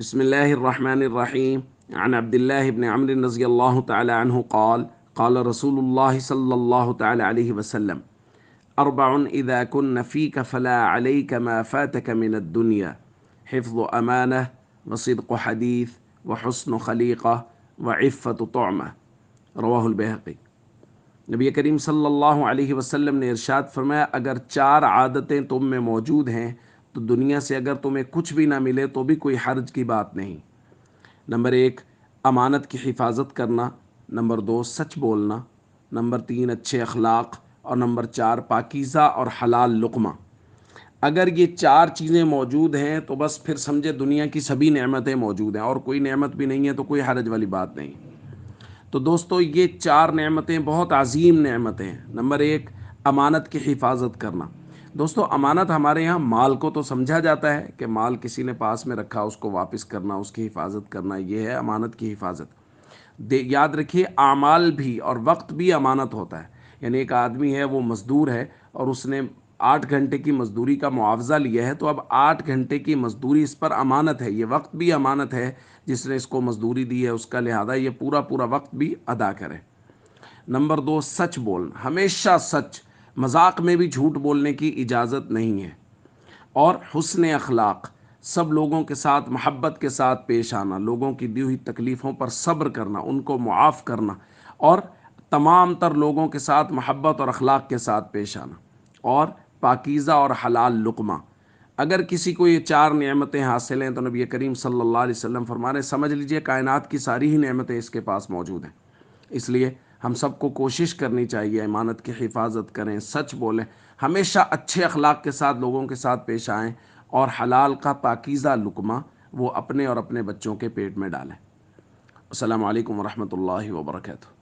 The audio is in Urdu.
بسم الله الرحمن الرحيم. عن عبد الله بن عمرو رضي الله تعالى عنه قال قال رسول الله صلى الله تعالى عليه وسلم: أربع إذا كن فيك فلا عليك ما فاتك من الدنيا: حفظ أمانة، وصدق حديث، وحسن خليقة، وعفة طعمة. رواہ البیہقی۔ نبی کریم صلی اللہ علیہ وسلم نے ارشاد فرمایا، اگر چار عادتیں تم میں موجود ہیں تو دنیا سے اگر تمہیں کچھ بھی نہ ملے تو بھی کوئی حرج کی بات نہیں۔ نمبر 1، امانت کی حفاظت کرنا۔ نمبر 2، سچ بولنا۔ نمبر 3، اچھے اخلاق۔ اور نمبر 4، پاکیزہ اور حلال لقمہ۔ اگر یہ چار چیزیں موجود ہیں تو بس پھر سمجھے دنیا کی سبھی نعمتیں موجود ہیں، اور کوئی نعمت بھی نہیں ہے تو کوئی حرج والی بات نہیں۔ تو دوستو، یہ چار نعمتیں بہت عظیم نعمتیں ہیں۔ نمبر 1، امانت کی حفاظت کرنا۔ دوستو، امانت ہمارے یہاں مال کو تو سمجھا جاتا ہے کہ مال کسی نے پاس میں رکھا، اس کو واپس کرنا، اس کی حفاظت کرنا، یہ ہے امانت کی حفاظت۔ یاد رکھیے، اعمال بھی اور وقت بھی امانت ہوتا ہے۔ یعنی ایک آدمی ہے، وہ مزدور ہے، اور اس نے 8 گھنٹے کی مزدوری کا معاوضہ لیا ہے، تو اب 8 گھنٹے کی مزدوری اس پر امانت ہے، یہ وقت بھی امانت ہے جس نے اس کو مزدوری دی ہے، اس کا لہذا یہ پورا وقت بھی ادا کرے۔ نمبر 2، سچ بولنا، ہمیشہ سچ، مذاق میں بھی جھوٹ بولنے کی اجازت نہیں ہے۔ اور حسن اخلاق، سب لوگوں کے ساتھ محبت کے ساتھ پیش آنا، لوگوں کی دی ہوئی تکلیفوں پر صبر کرنا، ان کو معاف کرنا، اور تمام تر لوگوں کے ساتھ محبت اور اخلاق کے ساتھ پیش آنا۔ اور پاکیزہ اور حلال لقمہ۔ اگر کسی کو یہ چار نعمتیں حاصل ہیں تو نبی کریم صلی اللہ علیہ وسلم فرما رہے ہیں، سمجھ لیجئے کائنات کی ساری ہی نعمتیں اس کے پاس موجود ہیں۔ اس لیے ہم سب کو کوشش کرنی چاہیے، امانت کی حفاظت کریں، سچ بولیں، ہمیشہ اچھے اخلاق کے ساتھ لوگوں کے ساتھ پیش آئیں، اور حلال کا پاکیزہ لقمہ وہ اپنے اور اپنے بچوں کے پیٹ میں ڈالیں۔ السلام علیکم ورحمۃ اللہ وبرکاتہ۔